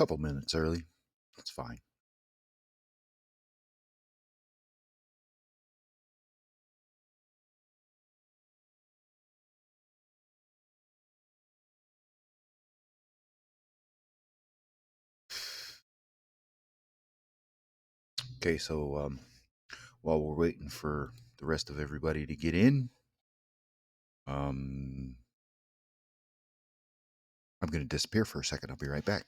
couple minutes early. That's fine. Okay, so while we're waiting for the rest of everybody to get in, I'm going to disappear for a second. I'll be right back.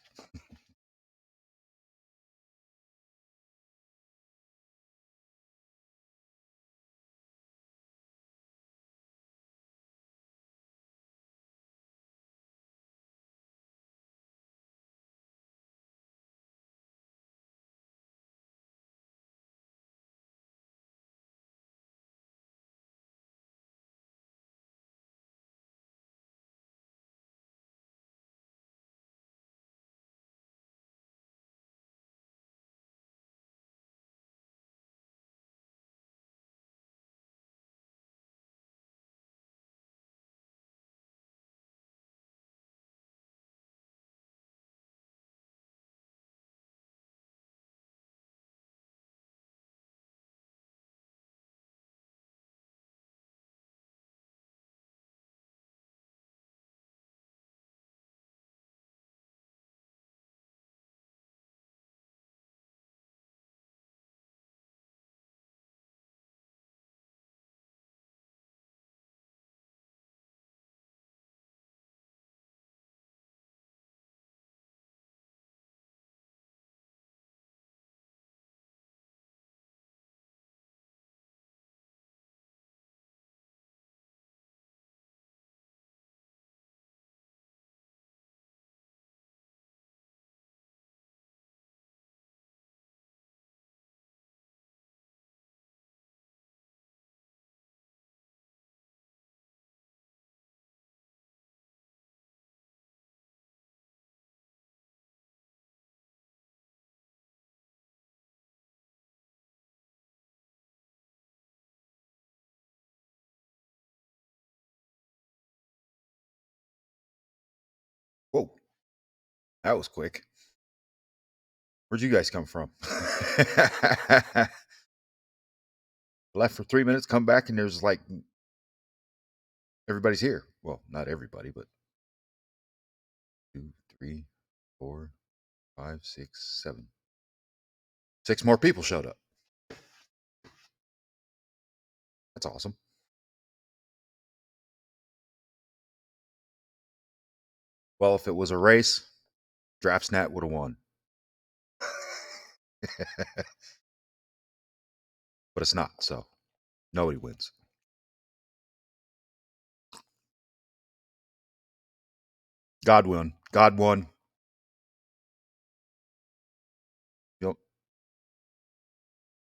Whoa, that was quick. Where'd you guys come from? Left for 3 minutes, come back, and there's like everybody's here. Well, not everybody, but 2, 3, 4, 5, 6, 7. 6 more people showed up. That's awesome. Well, if it was a race, DraftSnat would have won. But it's not, so nobody wins. God won. God won. Yep.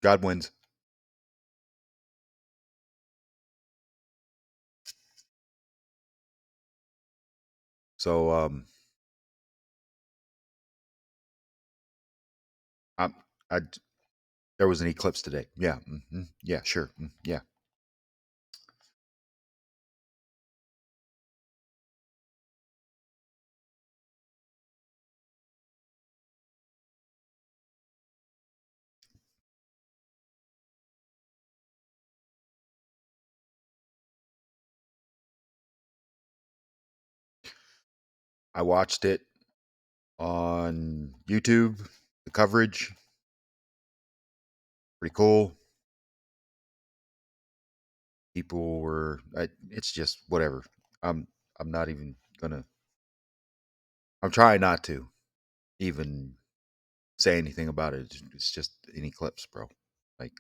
God wins. So I, I there was an eclipse today. Yeah. Yeah, sure. Yeah. I watched it on YouTube, the coverage. Pretty cool. People were it's just whatever. I'm I'm not even gonna I'm trying not to even say anything about it. It's just an eclipse, bro. Like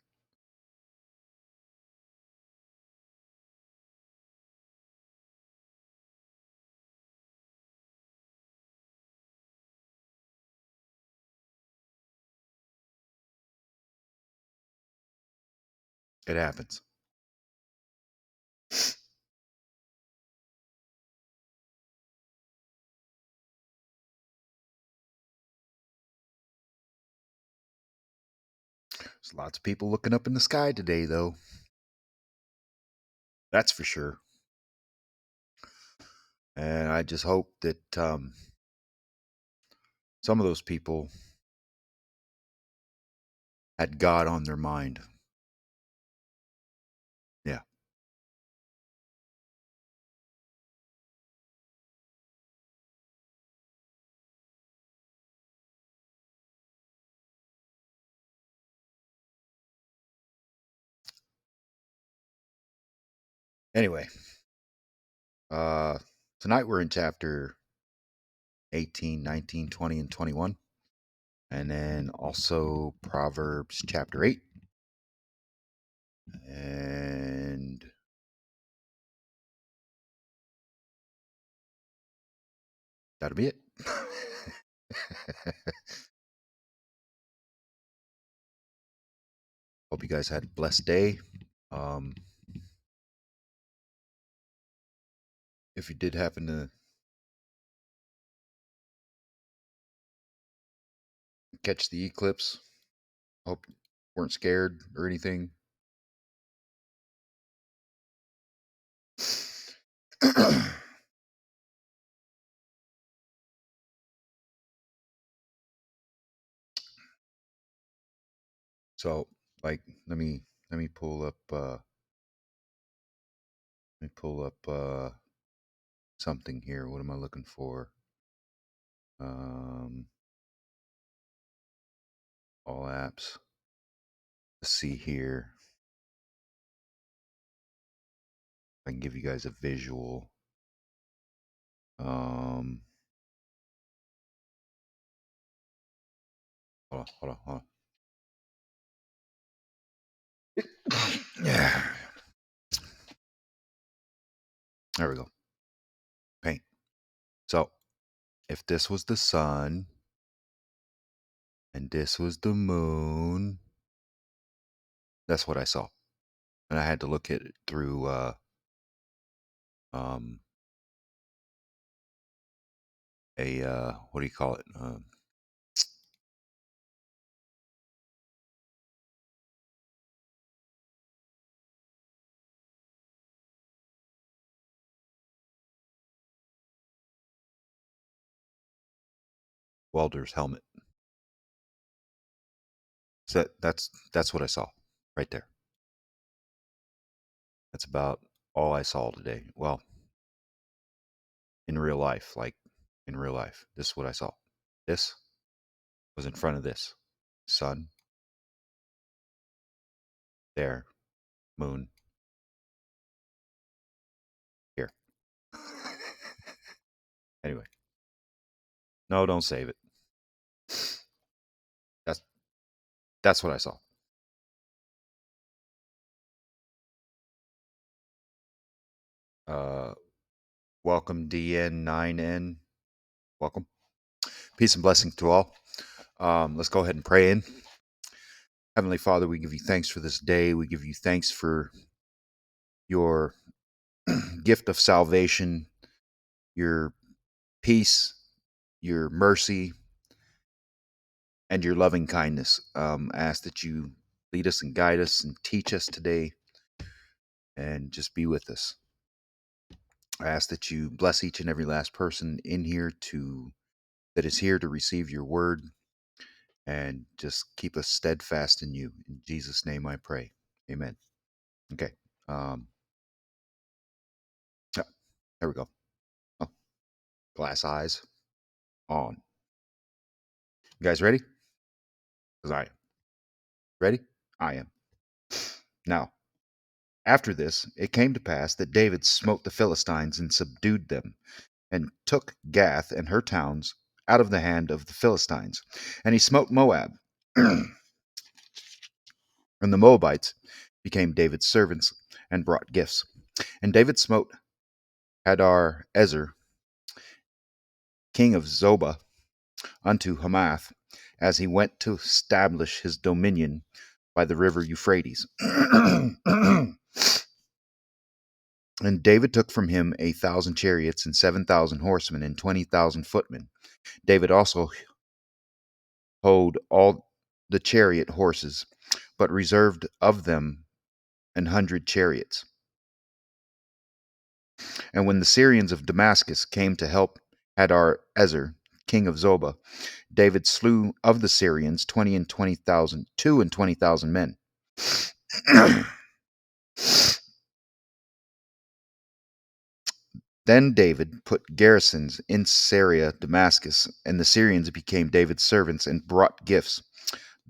it happens. There's lots of people looking up in the sky today, though. That's for sure. And I just hope that some of those people had God on their mind. Yeah. Anyway, uh, tonight we're in chapter 18, 19, 20, and 21. And then also Proverbs chapter 8. And that'll be it. Hope you guys had a blessed day. Um, if you did happen to catch the eclipse, hope you weren't scared or anything. So, like, let me pull up something here. What am I looking for? Um, all apps. Let's see here. I can give you guys a visual. Um, hold on. Yeah. There we go. Paint. So, if this was the sun and this was the moon, that's what I saw. And I had to look at it through um a what do you call it? Welder's helmet. So that's what I saw right there. That's about all I saw today. Well, in real life, like in real life, this is what I saw. This was in front of this sun, there, moon, here. Anyway, no, don't save it. That's that's what I saw. Uh, welcome DN9N. Welcome. Peace and blessings to all. Let's go ahead and pray in. Heavenly Father, we give you thanks for this day. We give you thanks for your gift of salvation, your peace, your mercy, and your loving kindness. I ask that you lead us and guide us and teach us today and just be with us. I ask that you bless each and every last person in here that is here to receive your word and just keep us steadfast in you. In Jesus' name I pray. Amen. Okay. Um, yeah, there we go. Oh, glass eyes on. You guys ready? Because I am. Ready? I am. Now, after this, it came to pass that David smote the Philistines and subdued them, and took Gath and her towns out of the hand of the Philistines. And he smote Moab. And the Moabites became David's servants and brought gifts. And David smote Hadar Ezer, king of Zobah, unto Hamath, as he went to establish his dominion by the river Euphrates. And David took from him 1,000 chariots and 7,000 horsemen and 20,000 footmen. David also hoed all the chariot horses, but reserved of them 100 chariots. And when the Syrians of Damascus came to help Hadar Ezer, king of Zobah, David slew of the Syrians 2 and 20,000 men. Then David put garrisons in Syria, Damascus, and the Syrians became David's servants and brought gifts.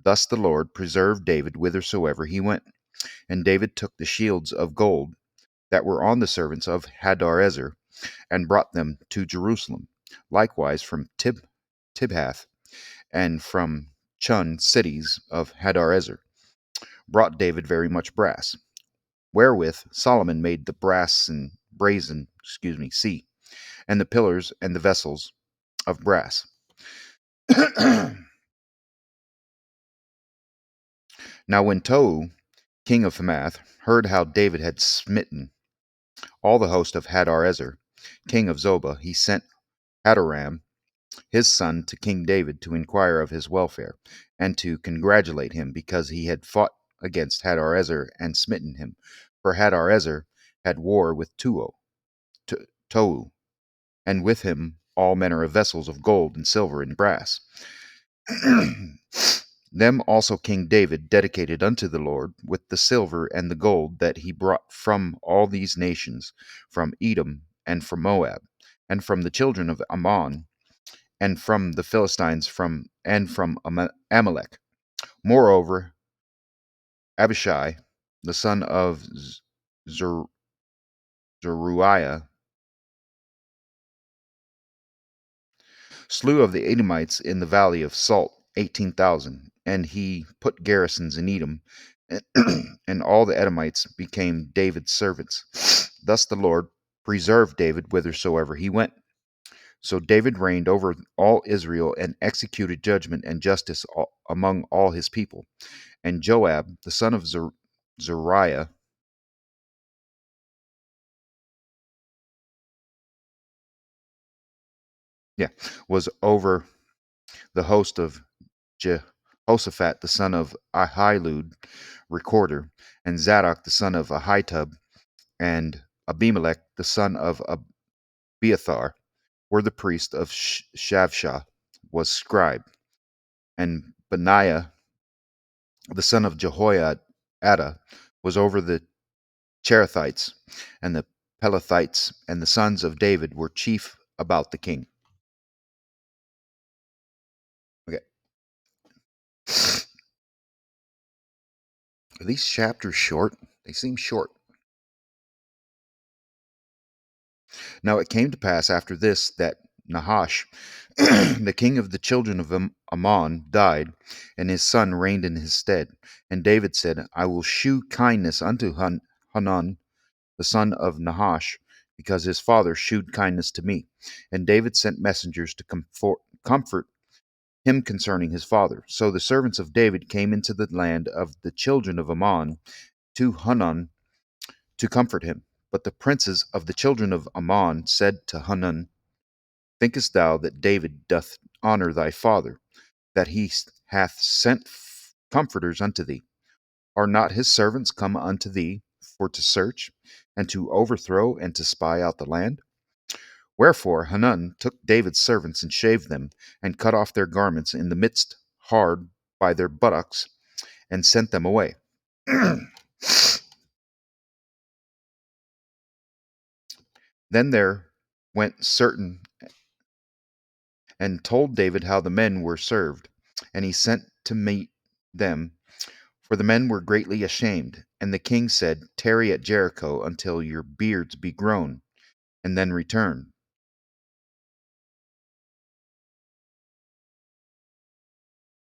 Thus the Lord preserved David whithersoever he went. And David took the shields of gold that were on the servants of Hadarezer and brought them to Jerusalem. Likewise from Tibhath and from Chun, cities of Hadarezer, brought David very much brass, wherewith Solomon made the brazen sea, and the pillars and the vessels of brass. Now when Tou, king of Hamath, heard how David had smitten all the host of Hadarezer, king of Zobah, he sent Hadoram, his son, to King David to inquire of his welfare, and to congratulate him because he had fought against Hadarezer and smitten him. For Hadarezer had war with Tou, and with him all manner of vessels of gold and silver and brass. Them also King David dedicated unto the Lord with the silver and the gold that he brought from all these nations, from Edom and from Moab, and from the children of Ammon, and from the Philistines, and from Amalek. Moreover, Abishai, the son of Zeruiah, slew of the Edomites in the valley of Salt 18,000, and he put garrisons in Edom, and all the Edomites became David's servants. Thus the Lord preserved David whithersoever he went. So David reigned over all Israel and executed judgment and justice among all his people. And Joab, the son of Zeruiah, was over the host of Jehoshaphat, the son of Ahilud, recorder, and Zadok, the son of Ahitub, and Abimelech, the son of Abiathar, were the priest of Shavsha, was scribe, and Benaiah, the son of Jehoiada, was over the Cherethites, and the Pelethites, and the sons of David were chief about the king. Okay. Are these chapters short? They seem short. Now it came to pass after this that Nahash, the king of the children of Ammon, died, and his son reigned in his stead. And David said, I will shew kindness unto Hanun, the son of Nahash, because his father shewed kindness to me. And David sent messengers to comfort him concerning his father. So the servants of David came into the land of the children of Ammon to Hanun to comfort him. But the princes of the children of Ammon said to Hanun, Thinkest thou that David doth honor thy father, that he hath sent comforters unto thee? Are not his servants come unto thee for to search, and to overthrow, and to spy out the land? Wherefore Hanun took David's servants, and shaved them, and cut off their garments in the midst hard by their buttocks, and sent them away. Then there went certain and told David how the men were served, and he sent to meet them, for the men were greatly ashamed. And the king said, Tarry at Jericho until your beards be grown, and then return.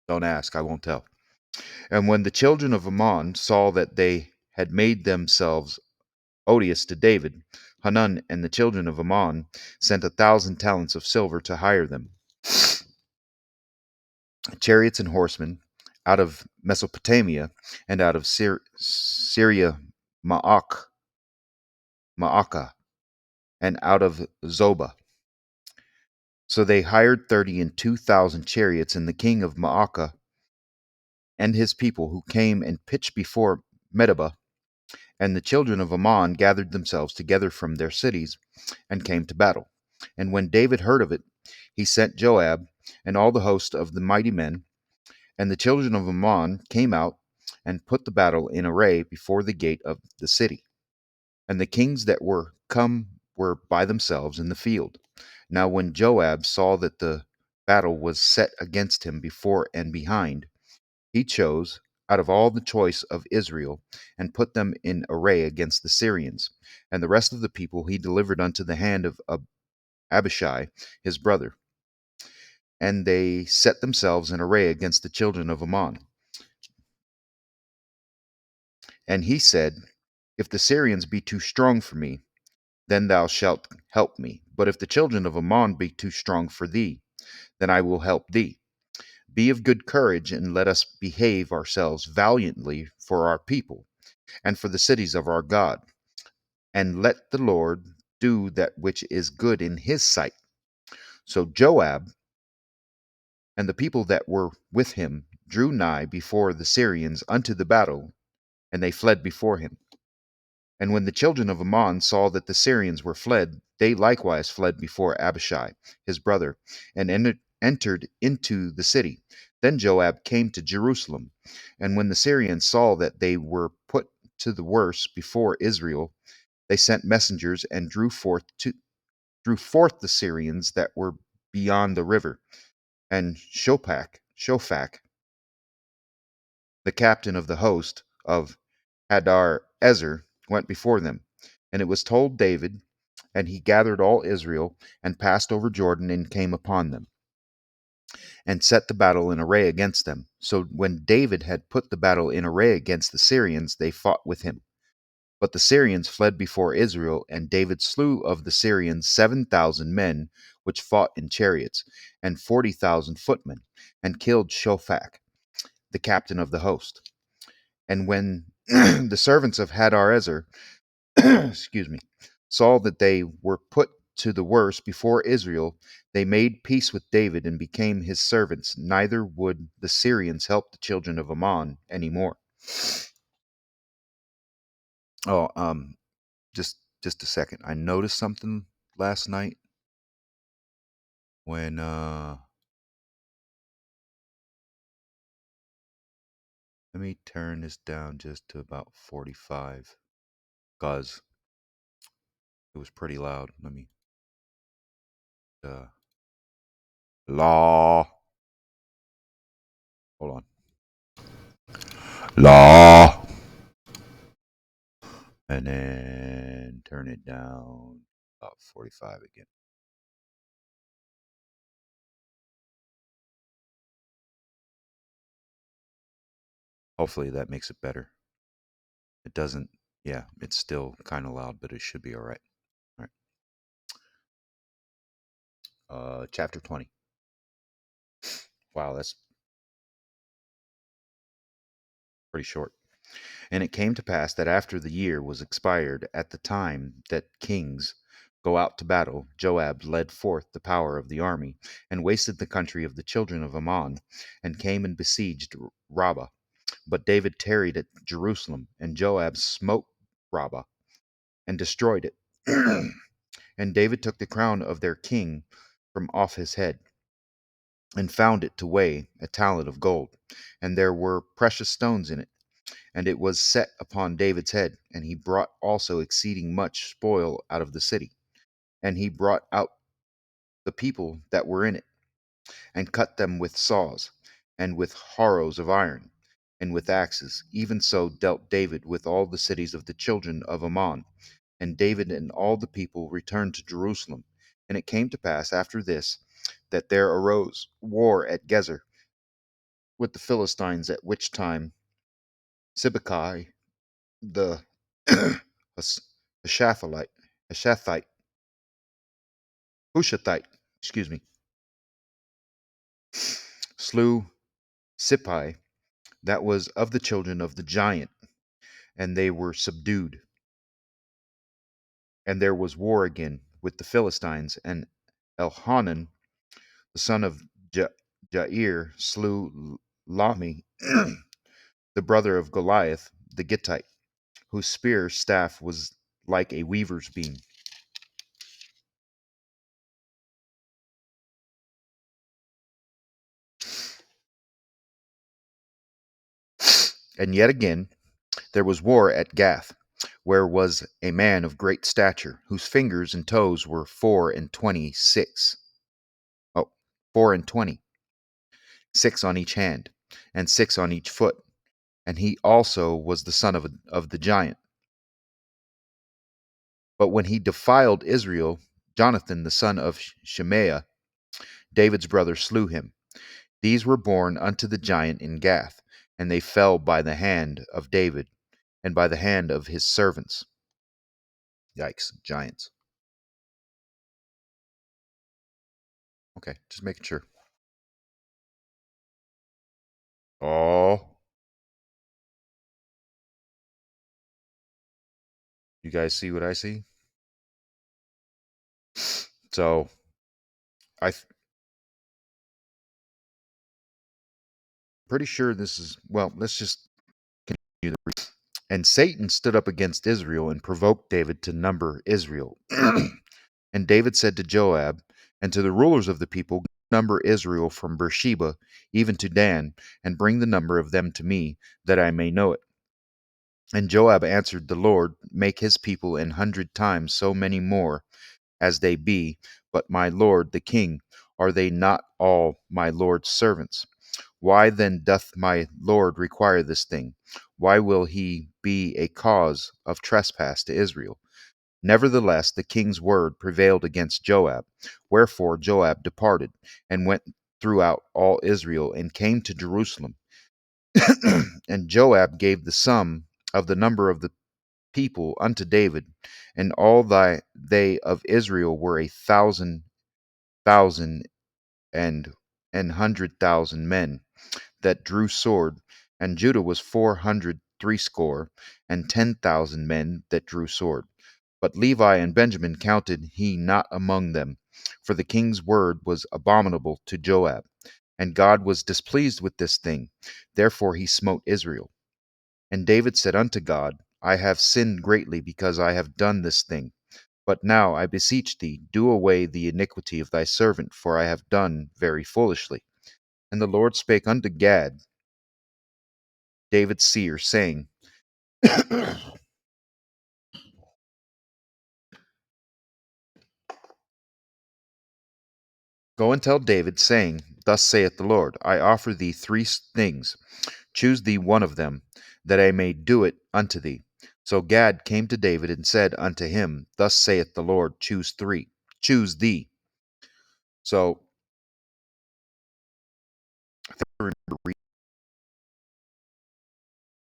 Don't ask, I won't tell. And when the children of Ammon saw that they had made themselves odious to David, Hanun and the children of Ammon sent 1,000 talents of silver to hire them, chariots and horsemen, out of Mesopotamia and out of Syria, Maacah, and out of Zobah. So they hired 32,000 chariots, and the king of Maacah and his people who came and pitched before Medeba. And the children of Ammon gathered themselves together from their cities and came to battle. And when David heard of it, he sent Joab and all the host of the mighty men, and the children of Ammon came out and put the battle in array before the gate of the city. And the kings that were come were by themselves in the field. Now when Joab saw that the battle was set against him before and behind, he chose out of all the choice of Israel, and put them in array against the Syrians. And the rest of the people he delivered unto the hand of Abishai his brother. And they set themselves in array against the children of Ammon. And he said, If the Syrians be too strong for me, then thou shalt help me. But if the children of Ammon be too strong for thee, then I will help thee. Be of good courage, and let us behave ourselves valiantly for our people, and for the cities of our God. And let the Lord do that which is good in his sight. So Joab and the people that were with him drew nigh before the Syrians unto the battle, and they fled before him. And when the children of Ammon saw that the Syrians were fled, they likewise fled before Abishai his brother, and entered into the city. Then Joab came to Jerusalem. And when the Syrians saw that they were put to the worse before Israel, they sent messengers and drew forth the Syrians that were beyond the river. And Shophak, the captain of the host of Hadar Ezer, went before them. And it was told David, and he gathered all Israel, and passed over Jordan, and came upon them, and set the battle in array against them. So when David had put the battle in array against the Syrians, they fought with him. But the Syrians fled before Israel, and David slew of the Syrians 7,000 men, which fought in chariots, and 40,000 footmen, and killed Shophak, the captain of the host. And when the servants of Hadarezer, excuse me, saw that they were put to the worse before Israel, they made peace with David and became his servants. Neither would the Syrians help the children of Ammon any more. Oh, just a second. I noticed something last night when let me turn this down just to about 45 because it was pretty loud. Let me uh law. Hold on. Law. And then turn it down about 45 again. Hopefully that makes it better. It doesn't, yeah, it's still kind of loud, but it should be all right. All right. Chapter 20. Wow, that's pretty short. And it came to pass that after the year was expired, at the time that kings go out to battle, Joab led forth the power of the army, and wasted the country of the children of Ammon, and came and besieged Rabbah. But David tarried at Jerusalem, and Joab smote Rabbah, and destroyed it. And David took the crown of their king from off his head, and found it to weigh a talent of gold, and there were precious stones in it. And it was set upon David's head, and he brought also exceeding much spoil out of the city. And he brought out the people that were in it, and cut them with saws, and with harrows of iron, and with axes. Even so dealt David with all the cities of the children of Ammon. And David and all the people returned to Jerusalem. And it came to pass after this, that there arose war at Gezer with the Philistines, at which time Sibbecai the Ashaphite, Ashathite, Hushathite, excuse me, slew Sippai, that was of the children of the giant, and they were subdued. And there was war again with the Philistines, and Elhanan, the son of Jair, slew Lami, the brother of Goliath the Gittite, whose spear staff was like a weaver's beam. And yet again there was war at Gath, where was a man of great stature, whose fingers and toes were 26. Oh, 24, 6 on each hand, and 6 on each foot. And he also was the son of the giant. But when he defiled Israel, Jonathan, the son of Shemaiah, David's brother, slew him. These were born unto the giant in Gath, and they fell by the hand of David and by the hand of his servants. Yikes, giants. Okay, just making sure. Oh, you guys see what I see? So, I'm pretty sure this is, well, let's just continue the read. And Satan stood up against Israel and provoked David to number Israel. And David said to Joab and to the rulers of the people, number Israel from Beersheba even to Dan, and bring the number of them to me, that I may know it. And Joab answered the Lord, make his people 100 times so many more as they be, but my lord the king, are they not all my lord's servants? Why then doth my lord require this thing? Why will he be a cause of trespass to Israel? Nevertheless, the king's word prevailed against Joab. Wherefore Joab departed, and went throughout all Israel, and came to Jerusalem. And Joab gave the sum of the number of the people unto David, and all they of Israel were 1,000 and 100,000 men that drew sword, and Judah was 400 threescore and 10,000 men that drew sword. But Levi and Benjamin counted he not among them, for the king's word was abominable to Joab, and God was displeased with this thing. Therefore he smote Israel. And David said unto God, I have sinned greatly because I have done this thing. But now, I beseech thee, do away the iniquity of thy servant, for I have done very foolishly. And the Lord spake unto Gad, David's seer, saying, Go and tell David, saying, Thus saith the Lord, I offer thee three things. Choose thee one of them, that I may do it unto thee. So Gad came to David and said unto him, Thus saith the Lord, choose three. Choose thee. So,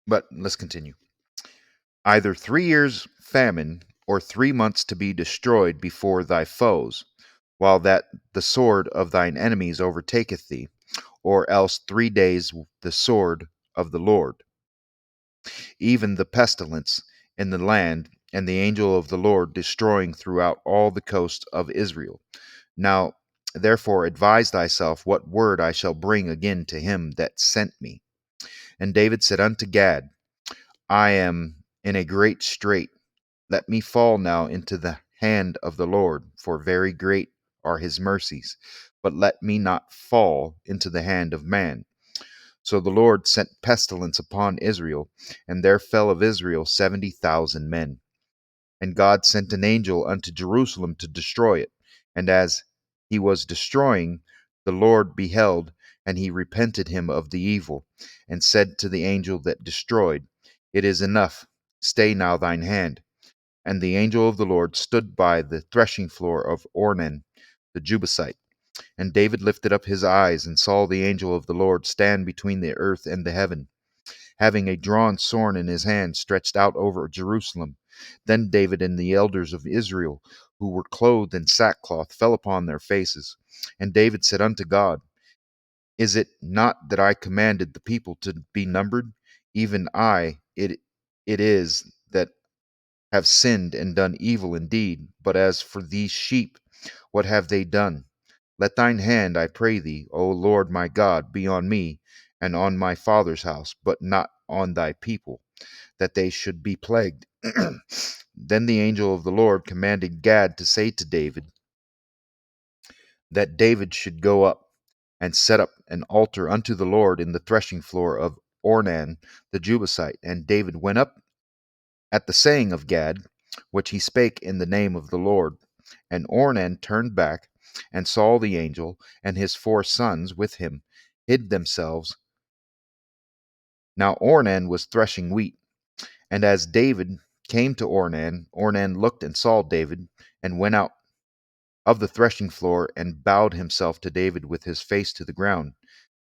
but let's continue. Either 3 years famine, or 3 months to be destroyed before thy foes, while that the sword of thine enemies overtaketh thee, or else 3 days the sword of the Lord, even the pestilence in the land, and the angel of the Lord destroying throughout all the coast of Israel. Now therefore advise thyself what word I shall bring again to him that sent me. And David said unto Gad, I am in a great strait. Let me fall now into the hand of the Lord, for very great are his mercies. But let me not fall into the hand of man. So the Lord sent pestilence upon Israel, and there fell of Israel 70,000 men. And God sent an angel unto Jerusalem to destroy it. And as he was destroying, the Lord beheld, and he repented him of the evil, and said to the angel that destroyed, It is enough, stay now thine hand. And the angel of the Lord stood by the threshing floor of Ornan the Jebusite. And David lifted up his eyes, and saw the angel of the Lord stand between the earth and the heaven, having a drawn sword in his hand stretched out over Jerusalem. Then David and the elders of Israel, who were clothed in sackcloth, fell upon their faces. And David said unto God, Is it not that I commanded the people to be numbered? Even it is that have sinned and done evil indeed. But as for these sheep, what have they done? Let thine hand, I pray thee, O Lord my God, be on me and on my father's house, but not on thy people, that they should be plagued. Then the angel of the Lord commanded Gad to say to David, that David should go up and set up an altar unto the Lord in the threshing floor of Ornan the Jebusite. And David went up at the saying of Gad, which he spake in the name of the Lord. And Ornan turned back, and Saul the angel, and his 4 sons with him, hid themselves. Now Ornan was threshing wheat. And as David came to Ornan, Ornan looked and saw David, and went out of the threshing floor, and bowed himself to David with his face to the ground.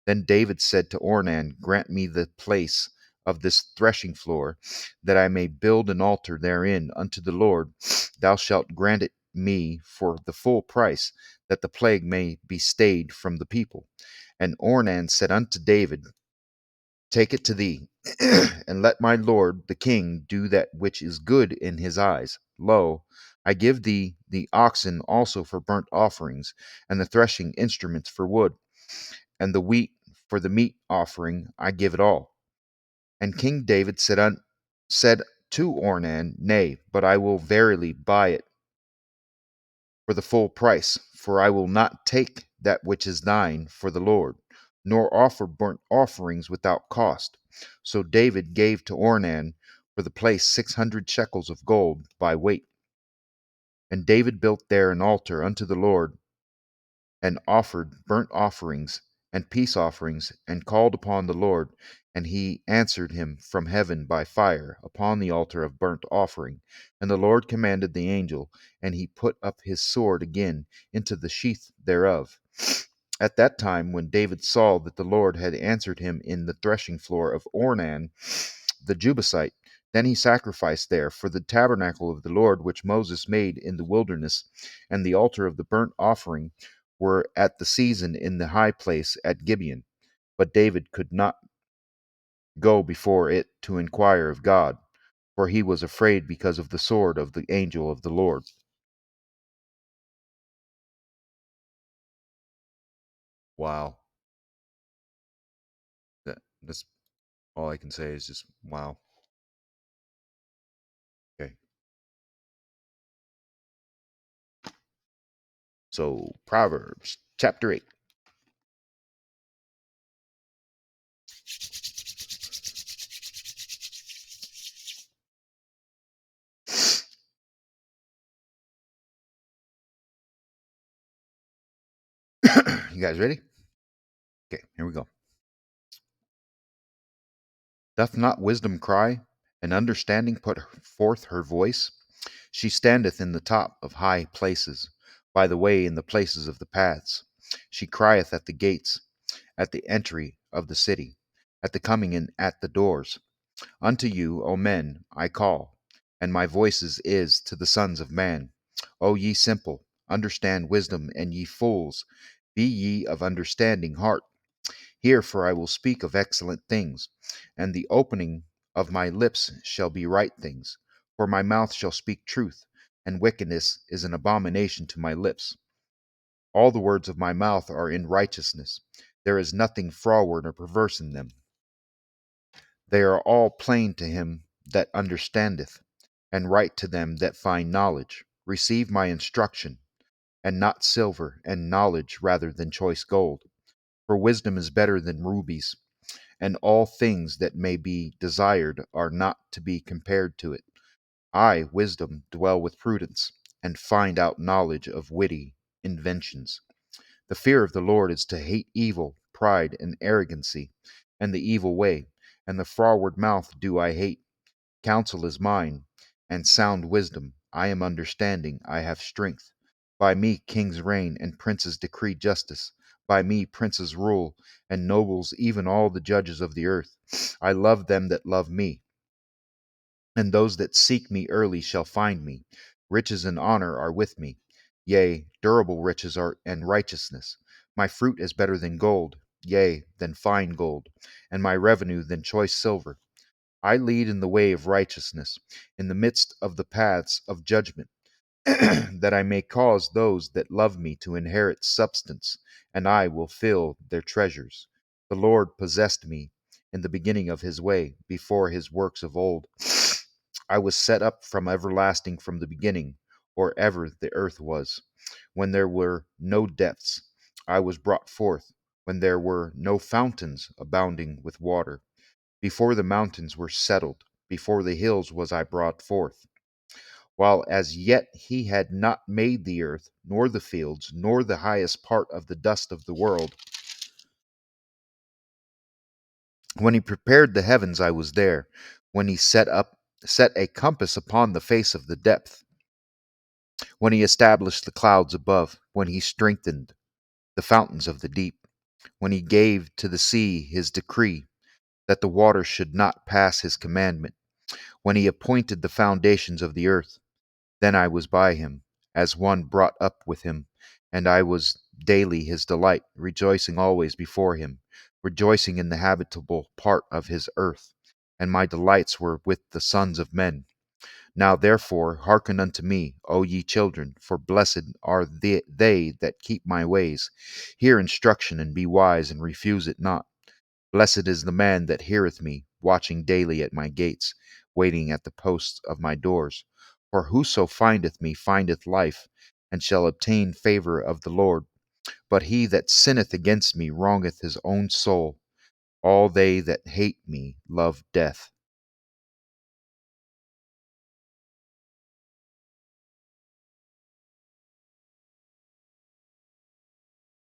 Then David said to Ornan, Grant me the place of this threshing floor, that I may build an altar therein unto the Lord. Thou shalt grant it me for the full price, that the plague may be stayed from the people. And Ornan said unto David, Take it to thee, and let my lord the king do that which is good in his eyes. Lo, I give thee the oxen also for burnt offerings, and the threshing instruments for wood, and the wheat for the meat offering. I give it all. And King David said to Ornan, Nay, but I will verily buy it for the full price, for I will not take that which is thine for the Lord, nor offer burnt offerings without cost. So David gave to Ornan for the place 600 shekels of gold by weight. And David built there an altar unto the Lord, and offered burnt offerings and peace offerings, and called upon the Lord, and he answered him from heaven by fire upon the altar of burnt offering. And the Lord commanded the angel, and he put up his sword again into the sheath thereof. At that time, when David saw that the Lord had answered him in the threshing floor of Ornan the Jebusite, then he sacrificed there for the tabernacle of the Lord which Moses made in the wilderness, and the altar of the burnt offering were at the season in the high place at Gibeon. But David could not go before it to inquire of God, for he was afraid because of the sword of the angel of the Lord. Wow. That's all I can say is just wow. Okay. So, Proverbs chapter 8. You guys ready? Okay, here we go. Doth not wisdom cry, and understanding put forth her voice? She standeth in the top of high places, by the way in the places of the paths. She crieth at the gates, at the entry of the city, at the coming in at the doors. Unto you, O men, I call, and my voice is to the sons of man. O ye simple, understand wisdom, and ye fools, be ye of understanding heart. Hear, for I will speak of excellent things, and the opening of my lips shall be right things. For my mouth shall speak truth, and wickedness is an abomination to my lips. All the words of my mouth are in righteousness. There is nothing froward or perverse in them. They are all plain to him that understandeth, and right to them that find knowledge. Receive my instruction, and not silver, and knowledge rather than choice gold. For wisdom is better than rubies, and all things that may be desired are not to be compared to it. I, wisdom, dwell with prudence, and find out knowledge of witty inventions. The fear of the Lord is to hate evil, pride, and arrogancy, and the evil way, and the froward mouth do I hate. Counsel is mine, and sound wisdom. I am understanding, I have strength. By me kings reign, and princes decree justice. By me princes rule, and nobles, even all the judges of the earth. I love them that love me, and those that seek me early shall find me. Riches and honor are with me, yea, durable riches are and righteousness. My fruit is better than gold, yea, than fine gold, and my revenue than choice silver. I lead in the way of righteousness, in the midst of the paths of judgment, that I may cause those that love me to inherit substance, and I will fill their treasures. The Lord possessed me in the beginning of his way, before his works of old. I was set up from everlasting from the beginning, or ever the earth was. When there were no depths, I was brought forth, when there were no fountains abounding with water. Before the mountains were settled, before the hills was I brought forth. While as yet he had not made the earth, nor the fields, nor the highest part of the dust of the world. When he prepared the heavens, I was there. When he set a compass upon the face of the depth. When he established the clouds above. When he strengthened the fountains of the deep. When he gave to the sea his decree, that the waters should not pass his commandment. When he appointed the foundations of the earth. Then I was by him, as one brought up with him, and I was daily his delight, rejoicing always before him, rejoicing in the habitable part of his earth. And my delights were with the sons of men. Now therefore hearken unto me, O ye children, for blessed are they that keep my ways. Hear instruction, and be wise, and refuse it not. Blessed is the man that heareth me, watching daily at my gates, waiting at the posts of my doors. For whoso findeth me findeth life, and shall obtain favor of the Lord. But he that sinneth against me wrongeth his own soul. All they that hate me love death.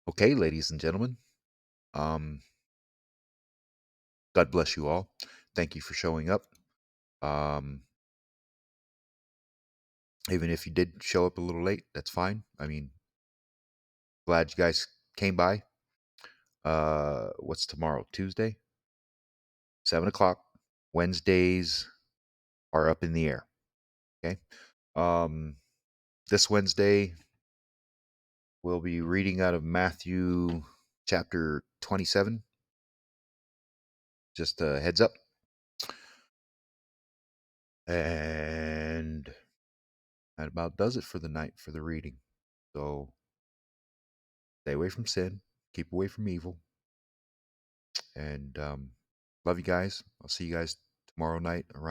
Okay, ladies and gentlemen, um, God bless you all. Thank you for showing up. Um, Even if you did show up a little late, that's fine. I mean, glad you guys came by. What's tomorrow? Tuesday, 7 o'clock. Wednesdays are up in the air. Okay. Um, this Wednesday we'll be reading out of Matthew chapter 27. Just a heads up. And that about does it for the night for the reading. So stay away from sin, keep away from evil, and love you guys. I'll see you guys tomorrow night around